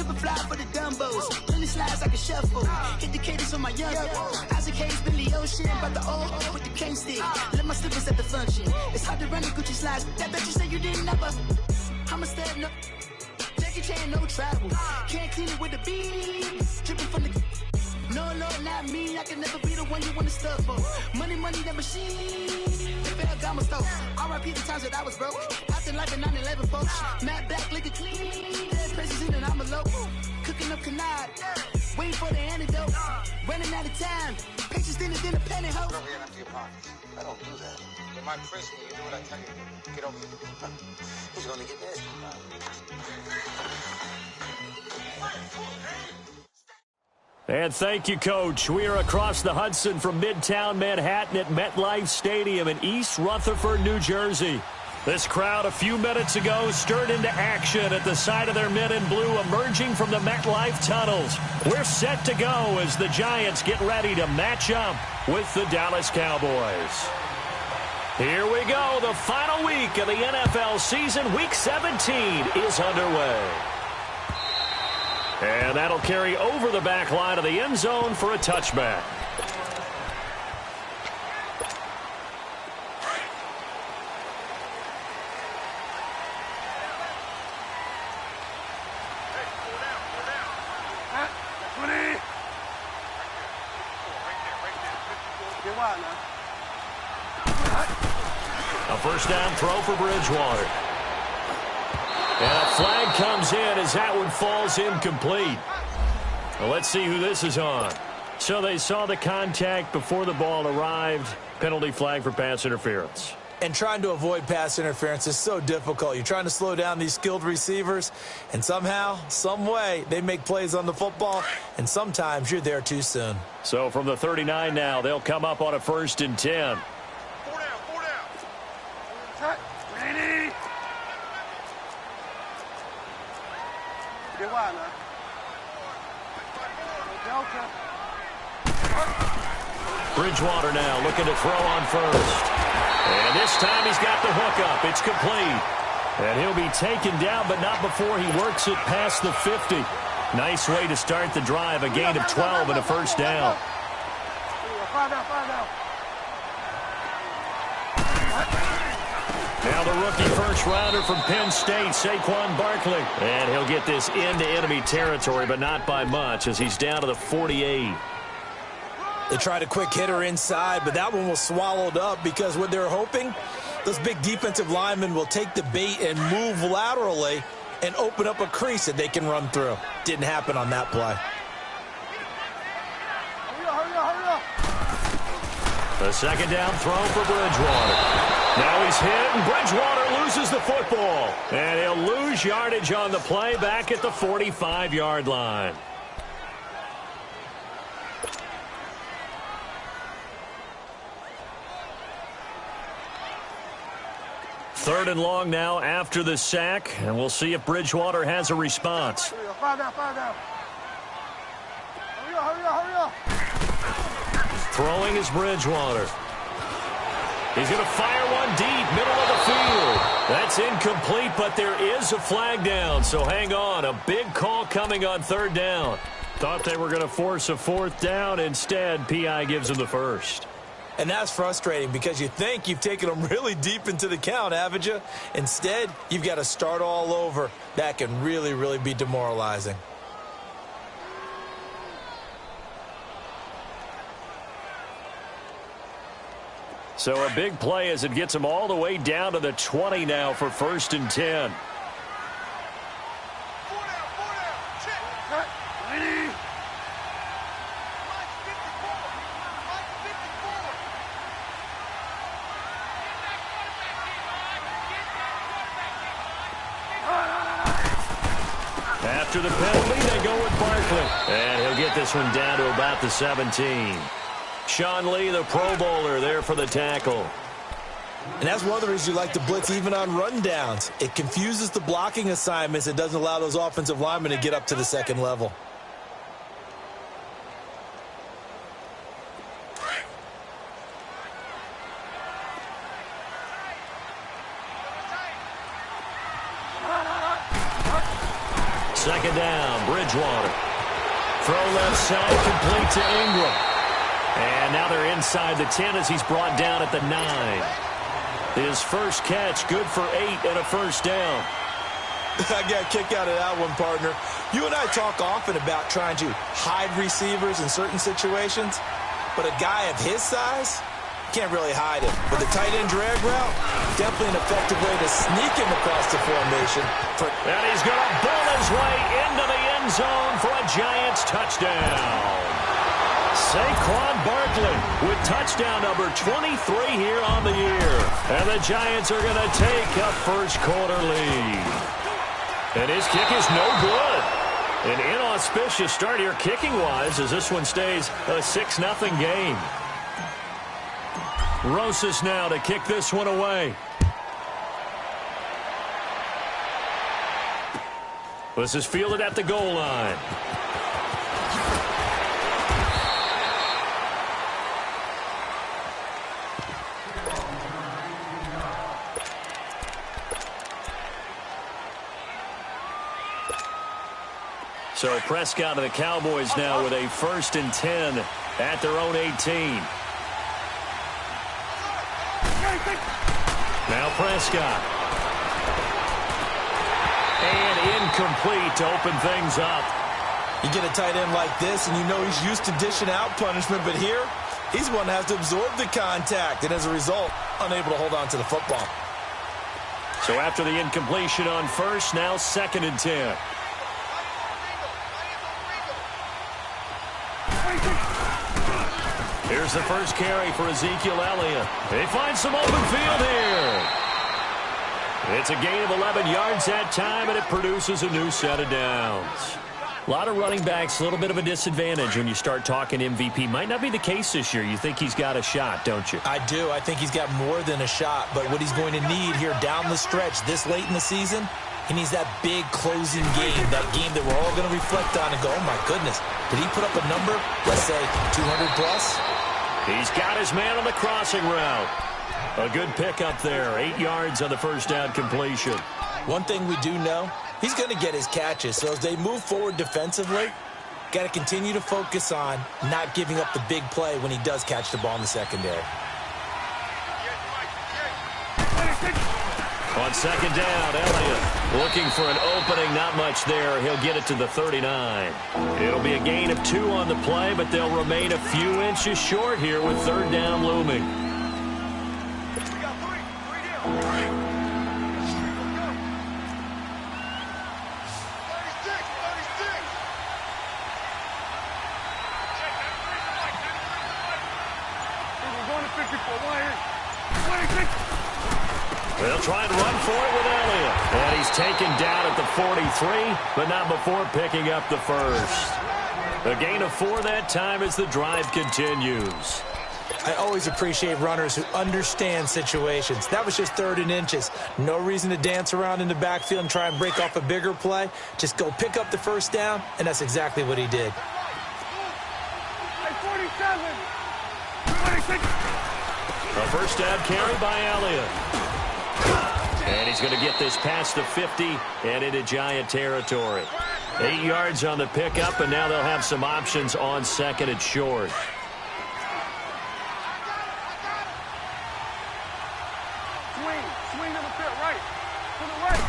super fly for the Dumbos. Plenty slides like a shuffle. Hit the cadence on my young. Isaac Hayes, Billy Ocean, about the old with the cane stick. Let my slippers at the function. It's hard to run the Gucci slides. That bet you say you didn't never. I'm a step no. Jackie Chan, no travel. Can't clean it with the beat. Dripping from the. No, Lord, not me. I can never be the one you want to stuff for. Money, that machine. Gamma stove. R.I.P. the times that I was broke. After life in 9/11, folks. Matte black, liquor clean. Dead presents in and I'm alone. Cooking up canard. Waiting for the antidote. Running out of time. Pictures thinner than a penny hoe. Go ahead empty your pockets. I don't do that. You might press me. You do what I tell you. Get over here. Who's gonna get this? And thank you, Coach. We are across the Hudson from Midtown Manhattan at MetLife Stadium in East Rutherford, New Jersey. This crowd a few minutes ago stirred into action at the side of their men in blue emerging from the MetLife tunnels. We're set to go as the Giants get ready to match up with the Dallas Cowboys. Here we go. The final week of the NFL season. Week 17 is underway. And that'll carry over the back line of the end zone for a touchback. A first down throw for Bridgewater. And a flag comes in as that one falls incomplete. Well, let's see who this is on. So they saw the contact before the ball arrived. Penalty flag for pass interference. And trying to avoid pass interference is so difficult. You're trying to slow down these skilled receivers, and somehow, some way, they make plays on the football, and sometimes you're there too soon. So from the 39 now, they'll come up on a 1st and 10. Four down. Ready? Bridgewater now looking to throw on first. And this time he's got the hook up. It's complete. And he'll be taken down, but not before he works it past the 50. Nice way to start the drive. A gain of 12 and a first down. Now the rookie first-rounder from Penn State, Saquon Barkley. And he'll get this into enemy territory, but not by much as he's down to the 48. They tried a quick hitter inside, but that one was swallowed up because what they're hoping, those big defensive linemen will take the bait and move laterally and open up a crease that they can run through. Didn't happen on that play. The second down throw for Bridgewater. Now he's hit, and Bridgewater loses the football. And he'll lose yardage on the play back at the 45-yard line. Third and long now after the sack, and we'll see if Bridgewater has a response. Throwing is Bridgewater. He's going to fire one deep, middle of the field. That's incomplete, but there is a flag down, so hang on. A big call coming on third down. Thought they were going to force a fourth down. Instead, P.I. gives them the first. And that's frustrating because you think you've taken them really deep into the count, haven't you? Instead, you've got to start all over. That can really, really be demoralizing. So a big play as it gets them all the way down to the 20 now for 1st and 10. After the penalty, they go with Barkley. And he'll get this one down to about the 17. Sean Lee, the Pro Bowler, there for the tackle. And that's one of the reasons you like to blitz even on rundowns. It confuses the blocking assignments. It doesn't allow those offensive linemen to get up to the second level. Second down. Bridgewater. Throw left side, complete to Ingram. And now they're inside the 10 as he's brought down at the 9. His first catch, good for 8 and a first down. I got a kick out of that one, partner. You and I talk often about trying to hide receivers in certain situations, but a guy of his size, can't really hide him. With a tight end drag route, definitely an effective way to sneak him across the formation. And he's going to bull his way into the end zone for a Giants touchdown. Saquon Barkley with touchdown number 23 here on the year. And the Giants are going to take a first quarter lead. And his kick is no good. An inauspicious start here kicking-wise as this one stays a 6-0 game. Rosas now to kick this one away. This is fielded at the goal line. So Prescott of the Cowboys now with a 1st and 10 at their own 18. Now Prescott. And incomplete to open things up. You get a tight end like this, and you know he's used to dishing out punishment, but here, he's one that has to absorb the contact, and as a result, unable to hold on to the football. So after the incompletion on first, now 2nd and 10. Here's the first carry for Ezekiel Elliott. They find some open field here. It's a gain of 11 yards that time, and it produces a new set of downs. A lot of running backs, a little bit of a disadvantage when you start talking MVP. Might not be the case this year. You think he's got a shot, don't you? I do. I think he's got more than a shot, but what he's going to need here down the stretch this late in the season, he needs that big closing game, that game that we're all going to reflect on and go, oh, my goodness, did he put up a number, let's say, 200 plus? He's got his man on the crossing route. A good pickup there. 8 yards on the first down completion. One thing we do know, he's going to get his catches. So as they move forward defensively, got to continue to focus on not giving up the big play when he does catch the ball in the secondary. On 2nd down, Elliott looking for an opening. Not much there. He'll get it to the 39. It'll be a gain of 2 on the play, but they'll remain a few inches short here with 3rd down looming. They'll try and run for it with Elliott. And he's taken down at the 43, but not before picking up the first. A gain of 4 that time as the drive continues. I always appreciate runners who understand situations. That was just 3rd and inches. No reason to dance around in the backfield and try and break off a bigger play. Just go pick up the first down, and that's exactly what he did. A first down carry by Elliott. And he's going to get this past the 50 and into Giant territory. 8 yards on the pickup, and now they'll have some options on 2nd and short. Swing to the pit, right. To the right.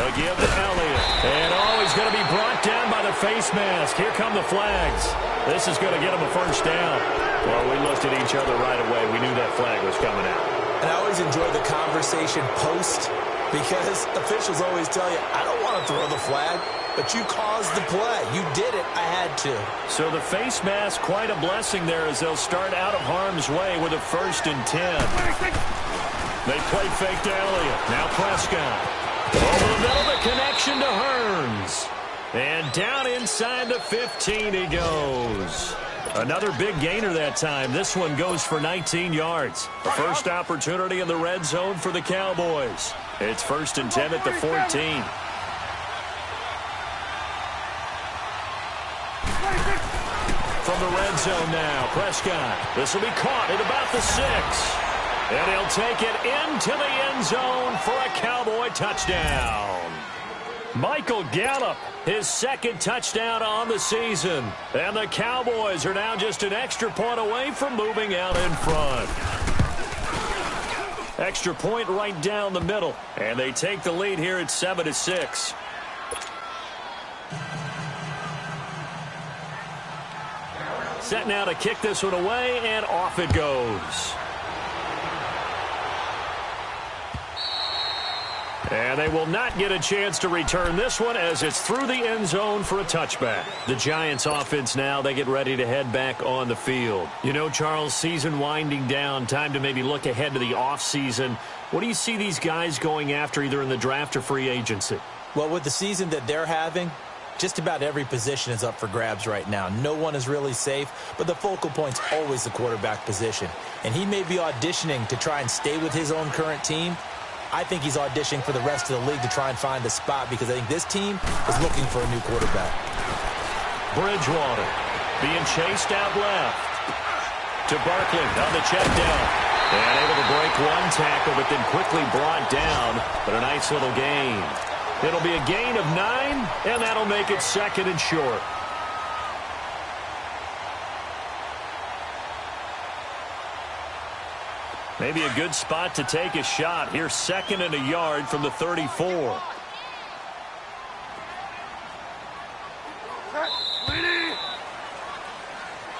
They'll give to Elliott. And he's going to be brought down by the face mask. Here come the flags. This is going to get him a first down. Well, we looked at each other right away. We knew that flag was coming out. And I always enjoy the conversation post because officials always tell you, I don't want to throw the flag, but you caused the play. You did it. I had to. So the face mask, quite a blessing there as they'll start out of harm's way with a 1st and 10. They play fake to Elliott. Now Prescott. Over the middle, the connection to Hearns. And down inside the 15 he goes. Another big gainer that time. This one goes for 19 yards. The first opportunity in the red zone for the Cowboys. It's 1st and 10 at the 14. From the red zone now, Prescott. This will be caught at about the 6. And he'll take it into the end zone for a Cowboy touchdown. Michael Gallup, his second touchdown on the season. And the Cowboys are now just an extra point away from moving out in front. Extra point right down the middle. And they take the lead here at 7-6. Set now to kick this one away, and off it goes. And they will not get a chance to return this one as it's through the end zone for a touchback. The Giants offense now, they get ready to head back on the field. You know, Charles, season winding down, time to maybe look ahead to the offseason. What do you see these guys going after either in the draft or free agency? Well, with the season that they're having, just about every position is up for grabs right now. No one is really safe, but the focal point's always the quarterback position. And he may be auditioning to try and stay with his own current team. I think he's auditioning for the rest of the league to try and find a spot because I think this team is looking for a new quarterback. Bridgewater being chased out left to Barkley on the check down. And able to break one tackle, but then quickly brought down. But a nice little gain. It'll be a gain of 9, and that'll make it second and short. Maybe a good spot to take a shot. Here's 2nd and a yard from the 34.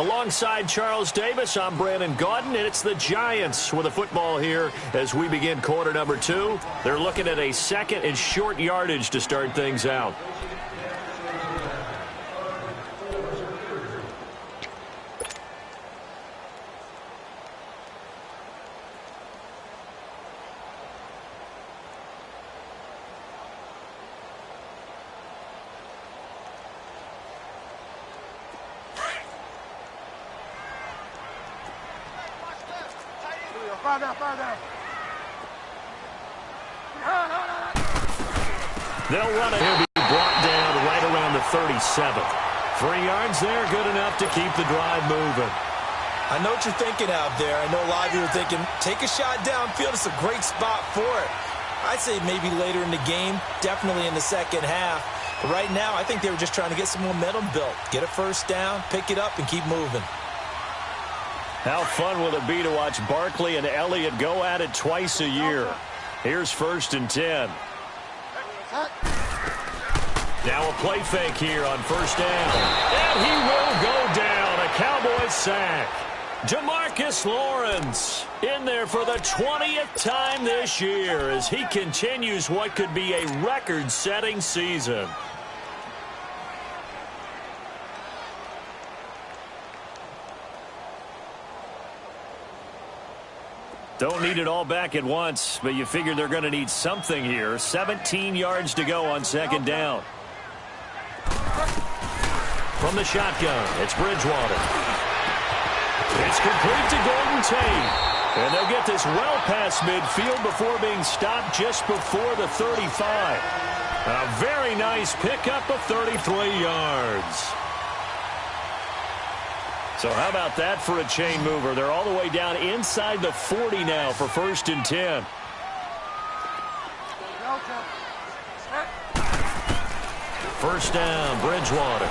Alongside Charles Davis, I'm Brandon Gaudin, and it's the Giants with the football here as we begin quarter number 2. They're looking at a 2nd and short yardage to start things out. They'll run it. He'll be brought down right around the 37. 3 yards there, good enough to keep the drive moving. I know what you're thinking out there. I know a lot of you are thinking, take a shot downfield. It's a great spot for it. I'd say maybe later in the game, definitely in the second half. But right now, I think they were just trying to get some momentum built. Get a first down, pick it up, and keep moving. How fun will it be to watch Barkley and Elliott go at it twice a year? Here's 1st and 10. Now a play fake here on 1st down. And he will go down. A Cowboys sack. Demarcus Lawrence in there for the 20th time this year as he continues what could be a record-setting season. Don't need it all back at once, but you figure they're going to need something here. 17 yards to go on 2nd down. From the shotgun, it's Bridgewater. It's complete to Golden Tate. And they'll get this well past midfield before being stopped just before the 35. A very nice pickup of 33 yards. So how about that for a chain mover? They're all the way down inside the 40 now for 1st and 10. First down, Bridgewater.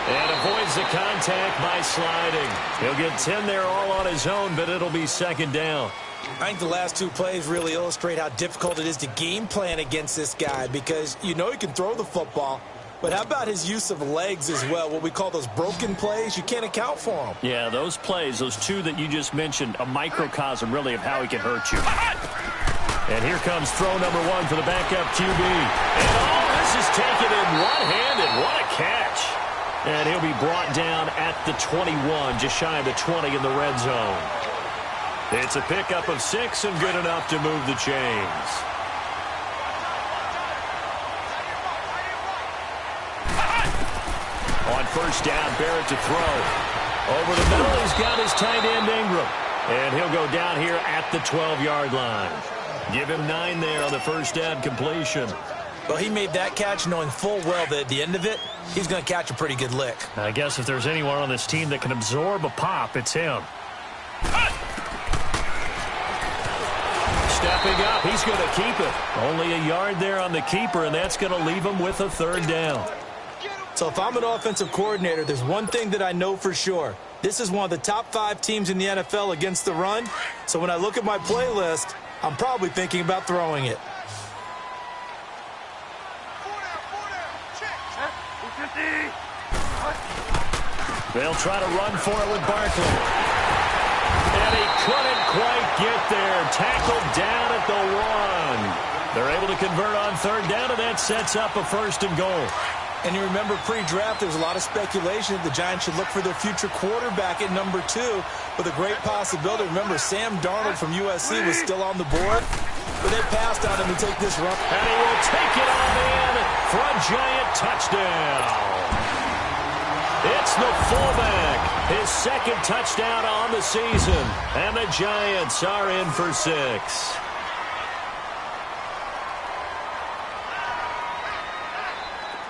And avoids the contact by sliding. He'll get 10 there all on his own, but it'll be 2nd down. I think the last 2 plays really illustrate how difficult it is to game plan against this guy because you know he can throw the football. But how about his use of legs as well, what we call those broken plays? You can't account for them. Yeah, those plays, those 2 that you just mentioned, a microcosm really of how he can hurt you. And here comes throw number 1 for the backup QB. And all this is taken in one-handed. What a catch. And he'll be brought down at the 21, just shy of the 20 in the red zone. It's a pickup of 6 and good enough to move the chains. On 1st down, Barrett to throw. Over the middle, he's got his tight end, Ingram. And he'll go down here at the 12-yard line. Give him 9 there on the 1st down completion. Well, he made that catch knowing full well that at the end of it, he's going to catch a pretty good lick. I guess if there's anyone on this team that can absorb a pop, it's him. Stepping up, he's going to keep it. Only a yard there on the keeper, and that's going to leave him with a third down. So if I'm an offensive coordinator, there's one thing that I know for sure. This is one of the top 5 teams in the NFL against the run. So when I look at my playlist, I'm probably thinking about throwing it. They'll try to run for it with Barkley. And he couldn't quite get there. Tackled down at the 1. They're able to convert on third down, and that sets up a first and goal. And you remember pre-draft, there's a lot of speculation that the Giants should look for their future quarterback at number 2 with a great possibility. Remember, Sam Darnold from USC was still on the board, but they passed on him to take this run. And he will take it on in for a Giant touchdown. It's the fullback, his second touchdown on the season, and the Giants are in for 6.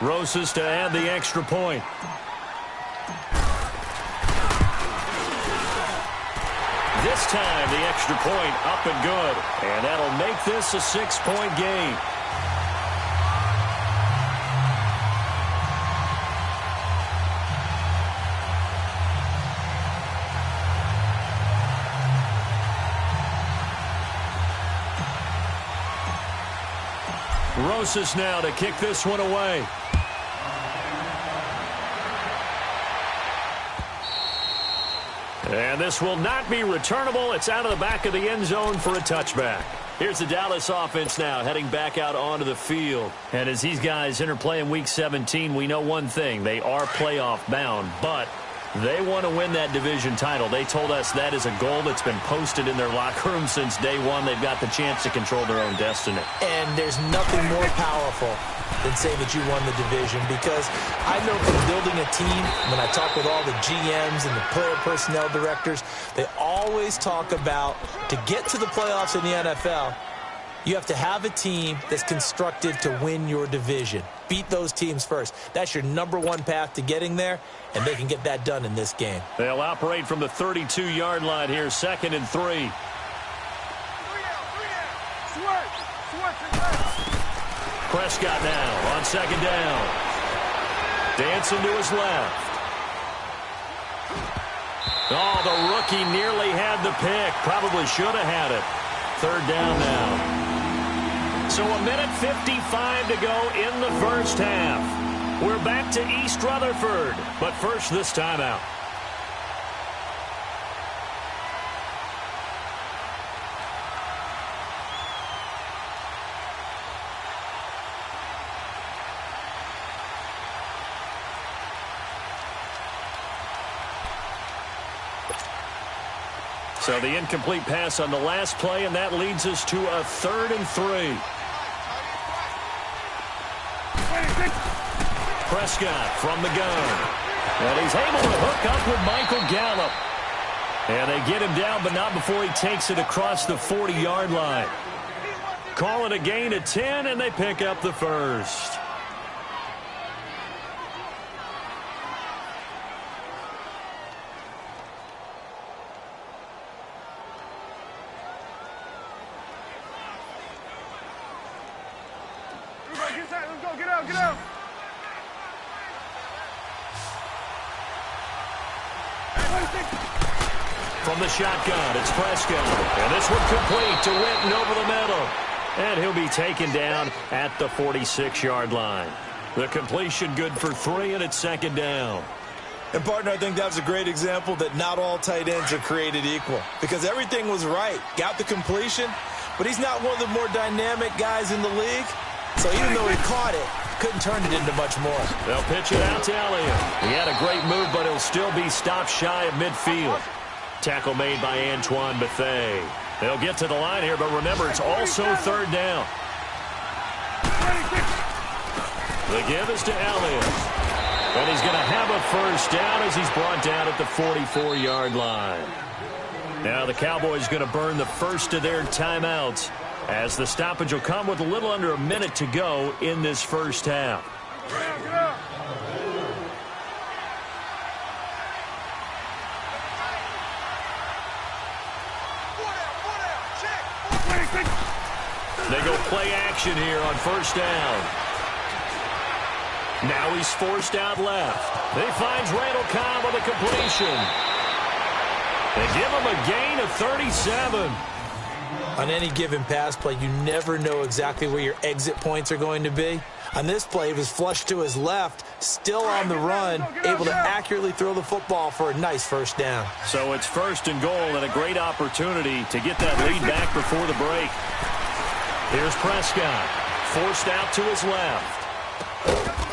Rosas to add the extra point. This time the extra point up and good, and that'll make this a 6-point game. Rosas now to kick this one away. And this will not be returnable. It's out of the back of the end zone for a touchback. Here's the Dallas offense now heading back out onto the field. And as these guys interplay in Week 17, we know one thing. They are playoff bound, but they want to win that division title. They told us that is a goal that's been posted in their locker room since day one. They've got the chance to control their own destiny. And there's nothing more powerful than saying that you won the division, because I know from building a team, when I talk with all the GMs and the player personnel directors, they always talk about, to get to the playoffs in the NFL, you have to have a team that's constructed to win your division. Beat those teams first. That's your number 1 path to getting there, and they can get that done in this game. They'll operate from the 32-yard line here, 2nd and 3. Prescott now on 2nd down. Dancing to his left. Oh, the rookie nearly had the pick. Probably should have had it. 3rd down now. So 1:55 to go in the first half. We're back to East Rutherford, but first this timeout. So the incomplete pass on the last play, and that leads us to a 3rd and 3. Prescott from the gun. And he's able to hook up with Michael Gallup. And they get him down, but not before he takes it across the 40-yard line. Call it a gain of 10, and they pick up the first. Get out. From the shotgun, it's Prescott. And this one complete to Winton over the middle. And he'll be taken down at the 46-yard line. The completion good for 3, and it's 2nd down. And, partner, I think that was a great example that not all tight ends are created equal, because everything was right. Got the completion, but he's not one of the more dynamic guys in the league. So even though he caught it, couldn't turn it into much more. They'll pitch it out to Elliott. He had a great move, but he'll still be stopped shy of midfield. Tackle made by Antoine Bethea. They'll get to the line here, but remember, it's also 3rd down. The give is to Elliott. And he's going to have a first down as he's brought down at the 44-yard line. Now the Cowboys going to burn the first of their timeouts, as the stoppage will come with a little under a minute to go in this first half. Play action here on first down. Now he's forced out left. He finds Randall Cobb on the completion. They give him a gain of 37. On any given pass play, you never know exactly where your exit points are going to be. On this play, he was flushed to his left, still on the run, able to accurately throw the football for a nice first down. So it's first and goal and a great opportunity to get that lead back before the break. Here's Prescott, forced out to his left.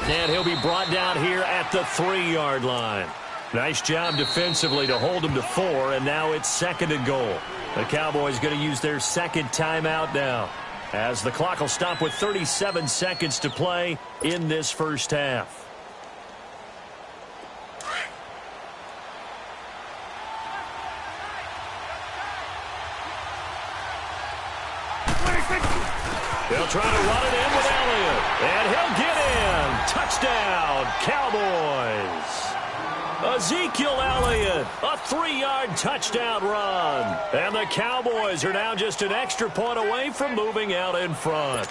And he'll be brought down here at the 3-yard line. Nice job defensively to hold him to 4, and now it's second and goal. The Cowboys going to use their second timeout now, as the clock will stop with 37 seconds to play in this first half. They'll try to run it in with Elliott, and he'll get in. Touchdown, Cowboys. Ezekiel Elliott, a 3-yard touchdown run. And the Cowboys are now just an extra point away from moving out in front.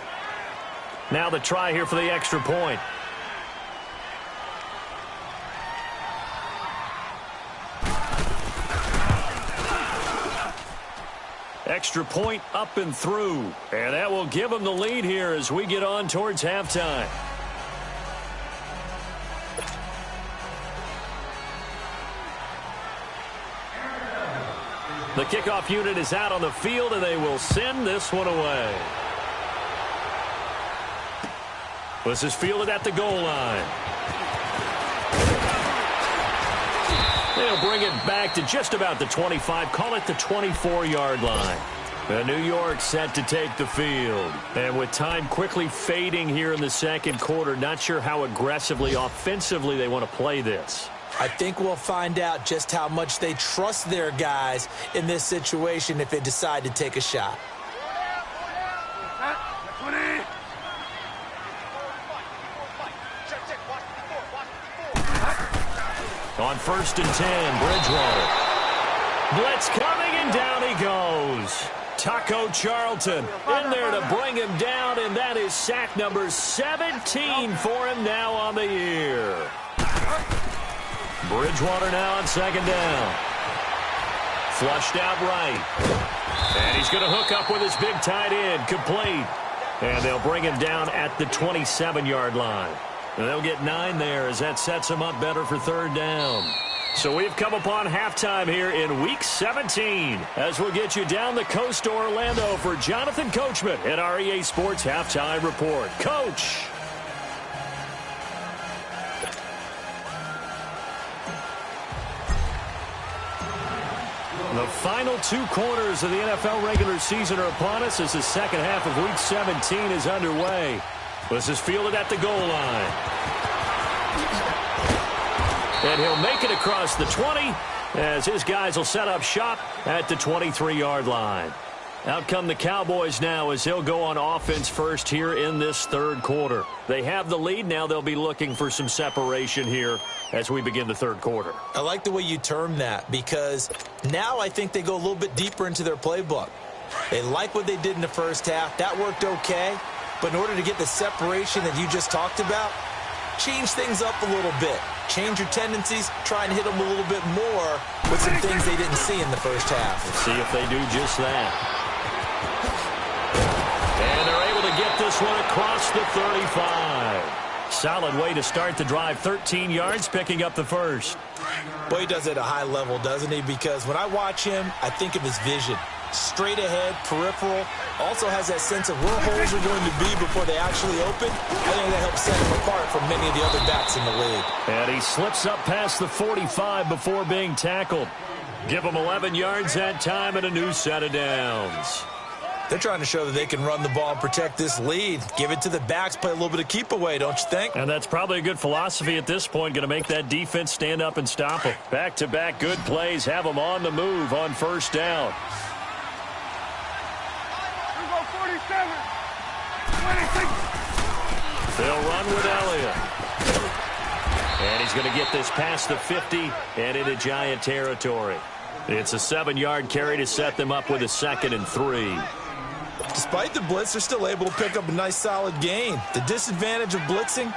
Now the try here for the extra point. Extra point up and through. And that will give them the lead here as we get on towards halftime. The kickoff unit is out on the field, and they will send this one away. This is fielded at the goal line. They'll bring it back to just about the 25, call it the 24-yard line. And New York set to take the field. And with time quickly fading here in the second quarter, not sure how aggressively, offensively they want to play this. I think we'll find out just how much they trust their guys in this situation if they decide to take a shot. On first and 10, Bridgewater. Blitz coming, and down he goes. Taco Charlton in there to bring him down, and that is sack number 17 for him now on the year. Bridgewater now on second down. Flushed out right. And he's going to hook up with his big tight end. Complete. And they'll bring him down at the 27-yard line. And they'll get 9 there as that sets them up better for third down. So we've come upon halftime here in Week 17 as we'll get you down the coast to Orlando for Jonathan Coachman at our EA Sports Halftime Report. Coach. The final 2 quarters of the NFL regular season are upon us as the second half of Week 17 is underway. This is fielded at the goal line. And he'll make it across the 20 as his guys will set up shop at the 23-yard line. Out come the Cowboys now as they'll go on offense first here in this third quarter. They have the lead. Now they'll be looking for some separation here as we begin the third quarter. I like the way you term that because now I think they go a little bit deeper into their playbook. They like what they did in the first half. That worked okay. But in order to get the separation that you just talked about, change things up a little bit. Change your tendencies, try and hit them a little bit more with some things they didn't see in the first half. Let's see if they do just that. And they're able to get this one across the 35. Solid way to start the drive. 13 yards, picking up the first. Boy, he does it at a high level, doesn't he? Because when I watch him, I think of his vision. Straight ahead, peripheral. Also has that sense of where holes are going to be before they actually open. I think that helps set him apart from many of the other backs in the league. And he slips up past the 45 before being tackled. Give him 11 yards that time and a new set of downs. They're trying to show that they can run the ball and protect this lead. Give it to the backs, play a little bit of keep away, don't you think? And that's probably a good philosophy at this point, going to make that defense stand up and stop them. Back-to-back good plays, have them on the move on first down. 47. 26. They'll run with Elliott. And he's going to get this past the 50 and into Giant territory. It's a 7-yard carry to set them up with a 2nd and 3. To Despite the blitz, they're still able to pick up a nice solid gain. The disadvantage of blitzing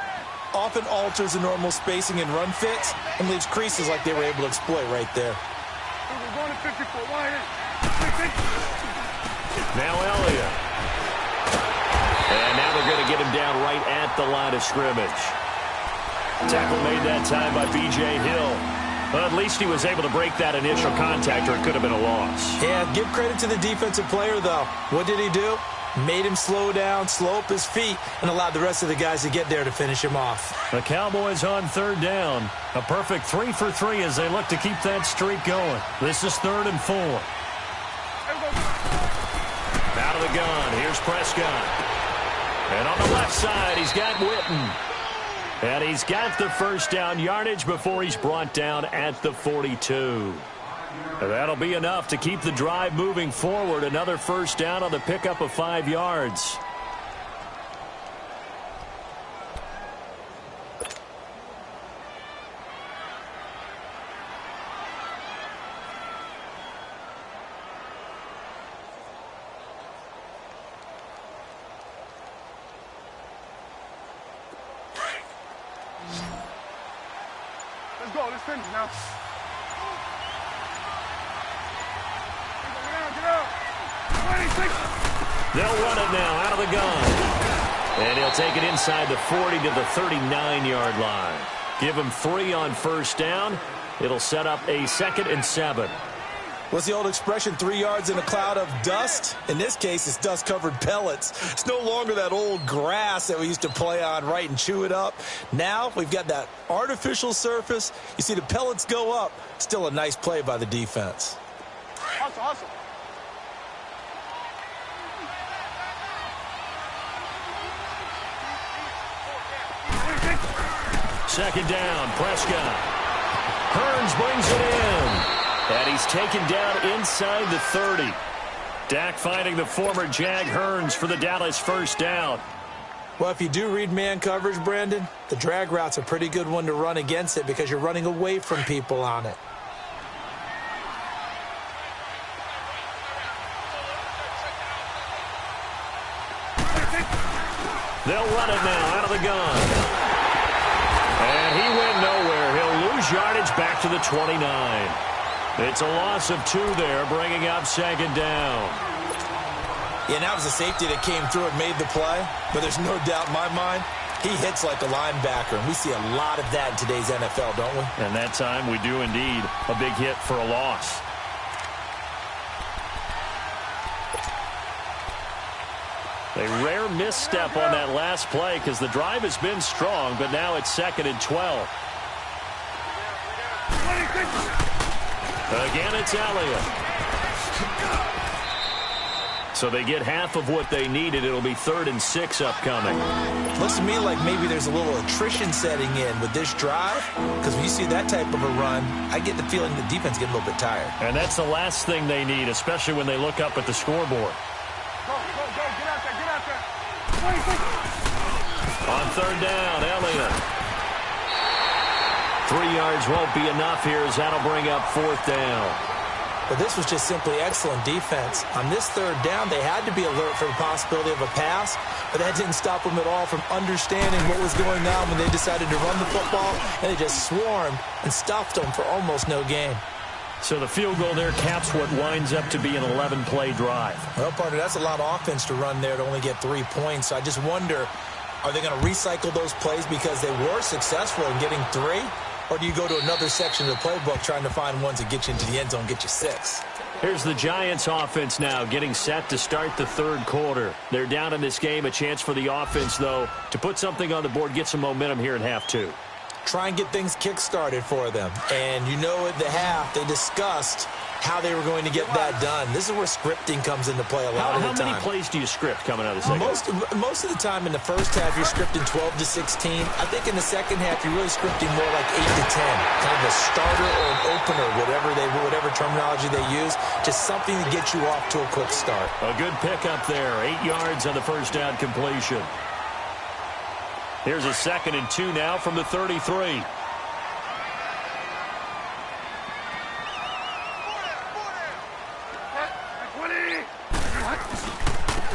often alters the normal spacing and run fits and leaves creases like they were able to exploit right there. We're going to 54. Wide in. Now Elliott. And now they're going to get him down right at the line of scrimmage. Tackle made that time by B.J. Hill. But at least he was able to break that initial contact, or it could have been a loss. Yeah, give credit to the defensive player, though. What did he do? Made him slow down, slow up his feet, and allowed the rest of the guys to get there to finish him off. The Cowboys on third down. A perfect 3 for 3 as they look to keep that streak going. This is 3rd and 4. Out of the gun, here's Prescott. And on the left side, he's got Witten. And he's got the first down yardage before he's brought down at the 42. And that'll be enough to keep the drive moving forward. Another first down on the pickup of 5 yards. Let's go. Let's finish now. Get out. 26. They'll run it now out of the gun. And he'll take it inside the 40 to the 39-yard line. Give him 3 on first down. It'll set up a 2nd and 7. What's the old expression, 3 yards in a cloud of dust? In this case, it's dust-covered pellets. It's no longer that old grass that we used to play on, right, and chew it up. Now we've got that artificial surface. You see the pellets go up. Still a nice play by the defense. Hustle, hustle. Second down, Prescott. Hearns brings it in. And he's taken down inside the 30. Dak finding the former Jag Hearns for the Dallas first down. Well, if you do read man coverage, Brandon, the drag route's a pretty good one to run against it because you're running away from people on it. They'll run it now out of the gun. And he went nowhere. He'll lose yardage back to the 29. It's a loss of 2 there, bringing up 2nd down. Yeah, and that was a safety that came through and made the play. But there's no doubt in my mind, he hits like a linebacker. And we see a lot of that in today's NFL, don't we? And that time we do indeed. A big hit for a loss. A rare misstep on that last play because the drive has been strong, but now it's 2nd and 12. Again, it's Elliott. So they get half of what they needed. It'll be 3rd and 6 upcoming. Looks to me like maybe there's a little attrition setting in with this drive, because when you see that type of a run, I get the feeling the defense gets a little bit tired. And that's the last thing they need, especially when they look up at the scoreboard. Go. Get out there. 26. On 3rd down, Elliott. 3 yards won't be enough here as that'll bring up 4th down. But this was just simply excellent defense. On this 3rd down, they had to be alert for the possibility of a pass, but that didn't stop them at all from understanding what was going on when they decided to run the football, and they just swarmed and stuffed them for almost no gain. So the field goal there caps what winds up to be an 11-play drive. Well, partner, that's a lot of offense to run there to only get 3 points. So I just wonder, are they going to recycle those plays because they were successful in getting 3? Or do you go to another section of the playbook trying to find ones that get you into the end zone, get you 6? Here's the Giants offense now getting set to start the 3rd quarter. They're down in this game. A chance for the offense, though, to put something on the board, get some momentum here in half 2. Try and get things kick-started for them. And you know at the half, they discussed how they were going to get that done. This is where scripting comes into play a lot of the time. How many plays do you script coming out of the second half? Most of the time in the first half, you're scripting 12 to 16. I think in the second half, you're really scripting more like 8 to 10. Kind of a starter or an opener, whatever terminology they use. Just something to get you off to a quick start. A good pickup there. 8 yards on the first down completion. Here's a 2nd and 2 now from the 33.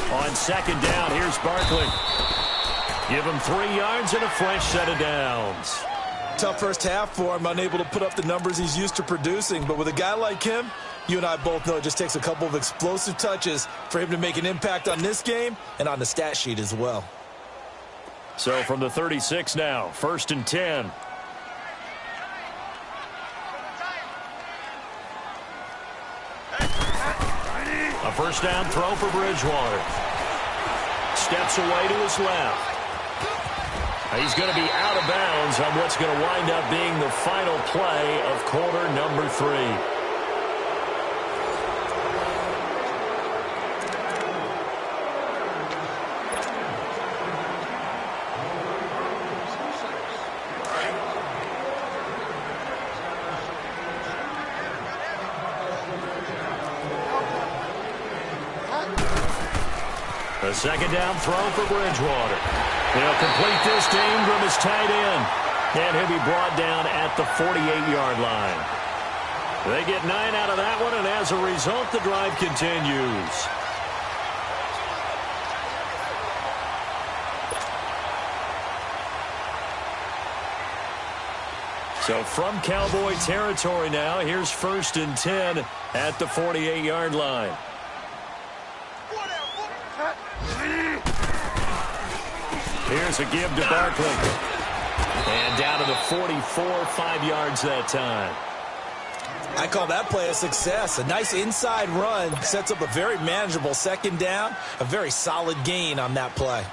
On second down. Here's Barkley. Give him 3 yards and a fresh set of downs. Tough first half for him, unable to put up the numbers he's used to producing. But with a guy like him, you and I both know it just takes a couple of explosive touches for him to make an impact on this game and on the stat sheet as well. So from the 36 now, 1st and 10. A first down throw for Bridgewater. Steps away to his left. He's going to be out of bounds on what's going to wind up being the final play of quarter number 3. A second down throw for Bridgewater. He'll complete this to Ingram as tight end. And he'll be brought down at the 48-yard line. They get 9 out of that one, and as a result, the drive continues. So from Cowboy territory now, here's 1st and 10 at the 48-yard line. Here's a give to Barkley. And down to the 44, 5 yards that time. I call that play a success. A nice inside run sets up a very manageable second down. A very solid gain on that play.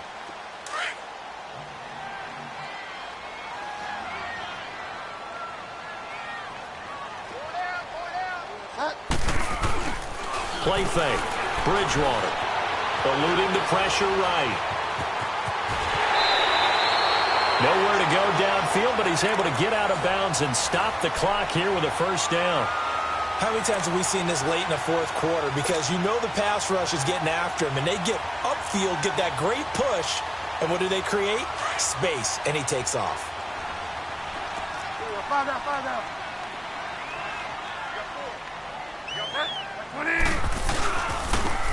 Play fake. Bridgewater eluding the pressure right. Nowhere to go downfield, but he's able to get out of bounds and stop the clock here with a first down. How many times have we seen this late in the fourth quarter? Because you know the pass rush is getting after him, and they get upfield, get that great push, and what do they create? Space, and he takes off. Five down.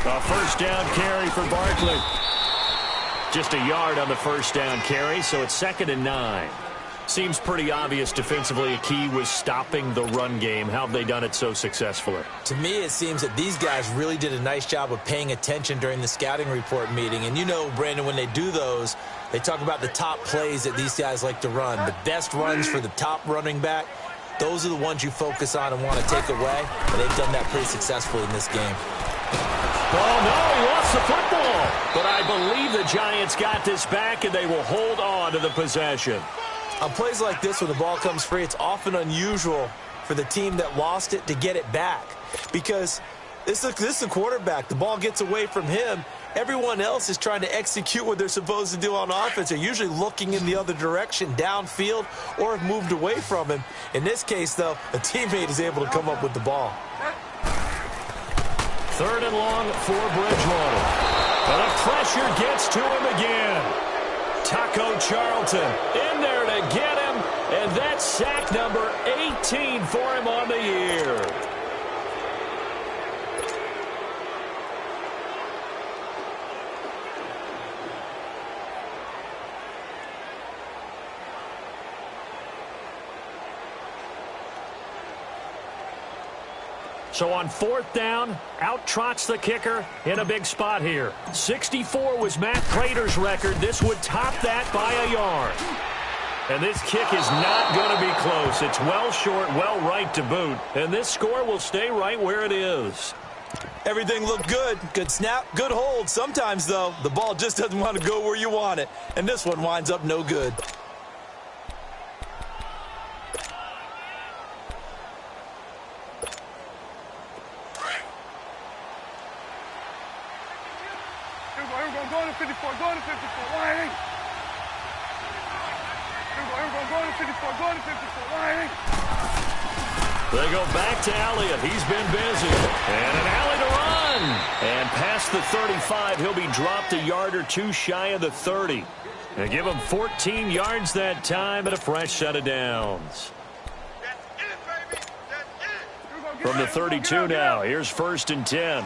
A first down carry for Barkley. Just a yard on the first down carry, so it's 2nd and 9. Seems pretty obvious defensively a key was stopping the run game. How have they done it so successfully? To me, it seems that these guys really did a nice job of paying attention during the scouting report meeting. And you know, Brandon, when they do those, they talk about the top plays that these guys like to run. The best runs for the top running back, those are the ones you focus on and want to take away. And they've done that pretty successfully in this game. Oh, no, he lost the football. But I believe the Giants got this back, and they will hold on to the possession. On plays like this, when the ball comes free, it's often unusual for the team that lost it to get it back. Because this is a quarterback. The ball gets away from him. Everyone else is trying to execute what they're supposed to do on offense. They're usually looking in the other direction, downfield, or have moved away from him. In this case, though, a teammate is able to come up with the ball. 3rd and long for Bridgewater. And the pressure gets to him again. Taco Charlton in there to get him, and that's sack number 18 for him on the year. So on 4th down, out trots the kicker in a big spot here. 64 was Matt Prater's record. This would top that by a yard. And this kick is not going to be close. It's well short, well right to boot. And this score will stay right where it is. Everything looked good. Good snap, good hold. Sometimes, though, the ball just doesn't want to go where you want it. And this one winds up no good. Go to 54, go to 54, wide. Go to 54, go to 54, wide. They go back to Elliott. He's been busy. And an alley to run. And past the 35, he'll be dropped a yard or two shy of the 30. They give him 14 yards that time and a fresh set of downs. From the 32 now, here's 1st and 10.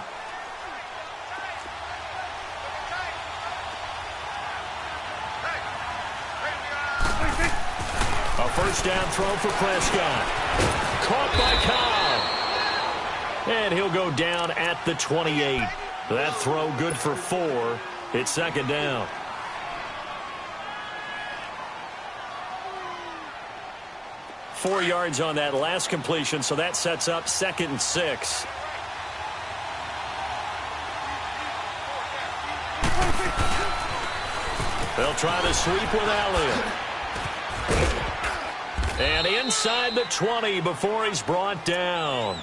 first down throw for Prescott. Caught by Cobb. And he'll go down at the 28. That throw good for 4. It's second down. Four yards on that last completion, so that sets up 2nd and 6. They'll try to sweep with Elliott. And inside the 20 before he's brought down.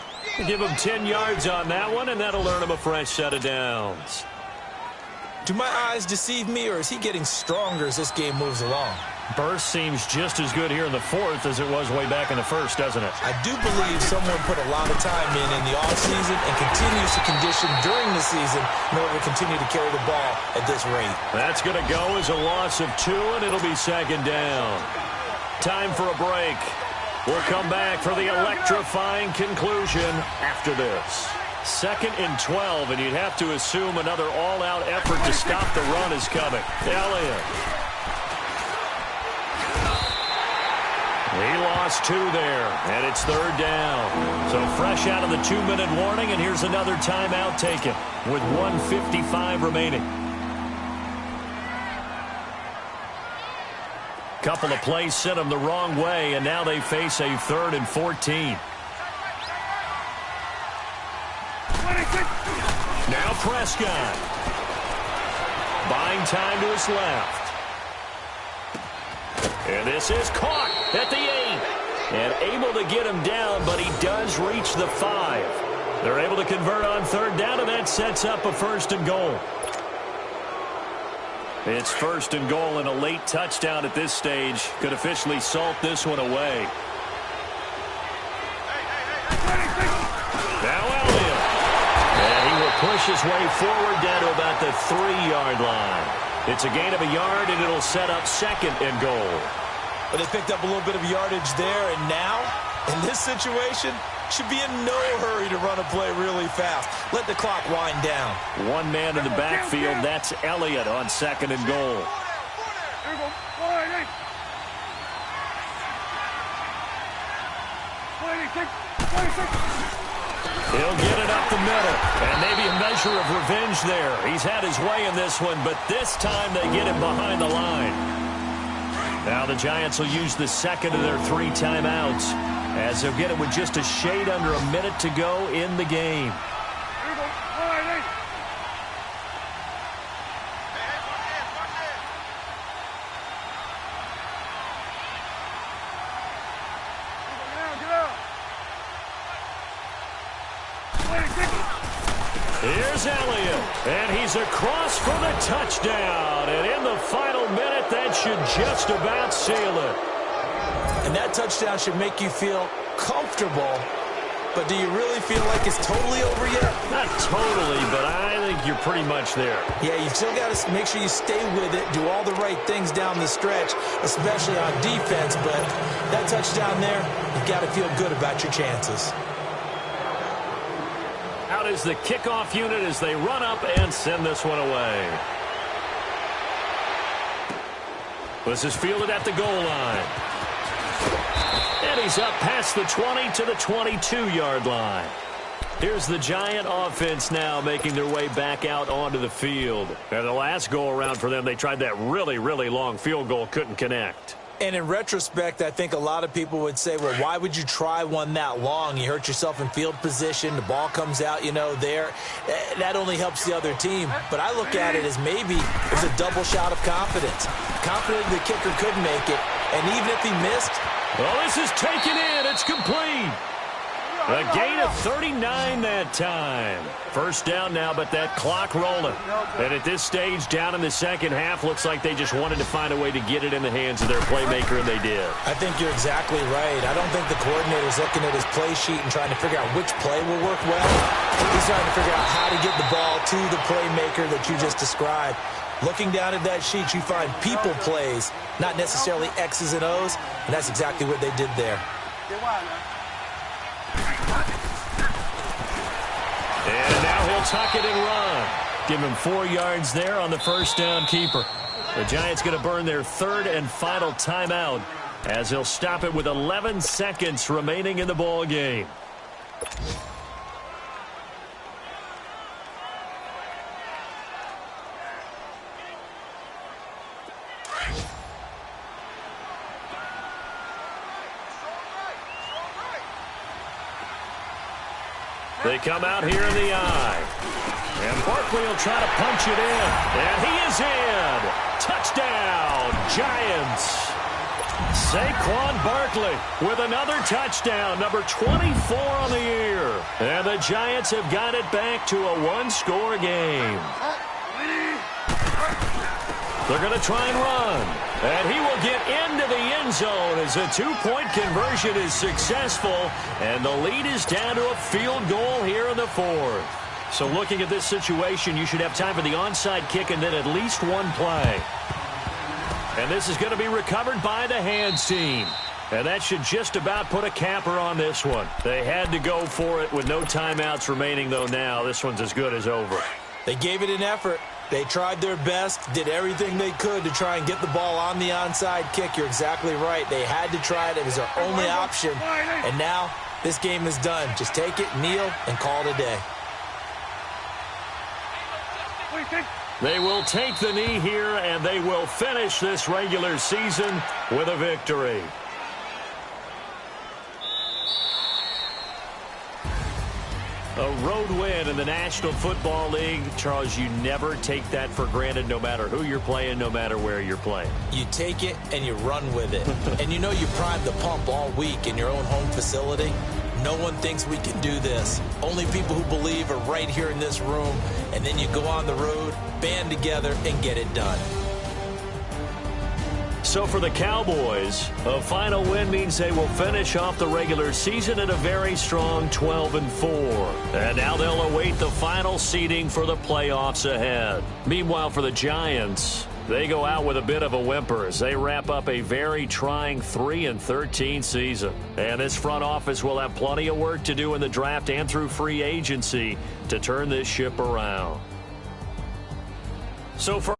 Give him 10 yards on that one, and that'll earn him a fresh set of downs. Do my eyes deceive me, or is he getting stronger as this game moves along? Burst seems just as good here in the 4th as it was way back in the 1st, doesn't it? I do believe someone put a lot of time in the offseason and continues to condition during the season in order to continue to carry the ball at this rate. That's going to go as a loss of 2, and it'll be second down. Time for a break. We'll come back for the electrifying conclusion after this. 2nd and 12, and you'd have to assume another all-out effort to stop the run is coming. Elliott. He lost 2 there, and it's third down. So fresh out of the 2-minute warning, and here's another timeout taken with 1:55 remaining. Couple of plays sent them the wrong way, and now they face a 3rd and 14. Now Prescott. Buying time to his left. And this is caught at the 8. And able to get him down, but he does reach the 5. They're able to convert on third down, and that sets up a 1st and goal. It's 1st and goal, and a late touchdown at this stage could officially salt this one away. Now Elliott. And he will push his way forward down to about the 3-yard line. It's a gain of a yard, and it'll set up 2nd and goal. But they picked up a little bit of yardage there, and now, in this situation, should be in no hurry to run a play really fast. Let the clock wind down. One man in the backfield. That's Elliott on 2nd and goal. He'll get it up the middle, and maybe a measure of revenge there. He's had his way in this one, but this time they get him behind the line. Now the Giants will use the 2nd of their 3 timeouts, as they'll get it with just a shade under a minute to go in the game. Here's Elliott, and he's across for the touchdown. And in the final minute, that should just about seal it. And that touchdown should make you feel comfortable. But do you really feel like it's totally over yet? Not totally, but I think you're pretty much there. Yeah, you've still got to make sure you stay with it, do all the right things down the stretch, especially on defense. But that touchdown there, you've got to feel good about your chances. Out is the kickoff unit as they run up and send this one away. This is fielded at the goal line. And he's up past the 20 to the 22-yard line. Here's the Giant offense now making their way back out onto the field. And the last go-around for them, they tried that really, really long field goal, couldn't connect. And in retrospect, I think a lot of people would say, well, why would you try one that long? You hurt yourself in field position. The ball comes out, you know, there. That only helps the other team. But I look at it as maybe it's a double shot of confidence. Confident the kicker could make it. And even if he missed. Well, this is taken in. It's complete. A gain of 39 that time. First down now, but that clock rolling. And at this stage, down in the second half, looks like they just wanted to find a way to get it in the hands of their playmaker, and they did. I think you're exactly right. I don't think the coordinator's looking at his play sheet and trying to figure out which play will work well. He's trying to figure out how to get the ball to the playmaker that you just described. Looking down at that sheet, you find people plays, not necessarily X's and O's, and that's exactly what they did there. And now he'll tuck it and run. Give him 4 yards there on the first down keeper. The Giants going to burn their 3rd and final timeout as he'll stop it with 11 seconds remaining in the ball game. They come out here in the I. And Barkley will try to punch it in. And he is in. Touchdown, Giants. Saquon Barkley with another touchdown, number 24 on the year. And the Giants have got it back to a one-score game. They're going to try and run. And he will get into the end zone as a two-point conversion is successful. And the lead is down to a field goal here in the fourth. So looking at this situation, you should have time for the onside kick and then at least one play. And this is going to be recovered by the hands team. And that should just about put a capper on this one. They had to go for it with no timeouts remaining, though now. This one's as good as over. They gave it an effort. They tried their best, did everything they could to try and get the ball on the onside kick. You're exactly right. They had to try it. It was their only option. And now this game is done. Just take it, kneel, and call it a day. They will take the knee here, and they will finish this regular season with a victory. A road win in the National Football League. Charles, you never take that for granted, no matter who you're playing, no matter where you're playing. You take it and you run with it. And you know you primed the pump all week in your own home facility. No one thinks we can do this. Only people who believe are right here in this room. And then you go on the road, band together, and get it done. So for the Cowboys, a final win means they will finish off the regular season at a very strong 12-4. And now they'll await the final seeding for the playoffs ahead. Meanwhile, for the Giants, they go out with a bit of a whimper as they wrap up a very trying 3-13 season. And this front office will have plenty of work to do in the draft and through free agency to turn this ship around. So for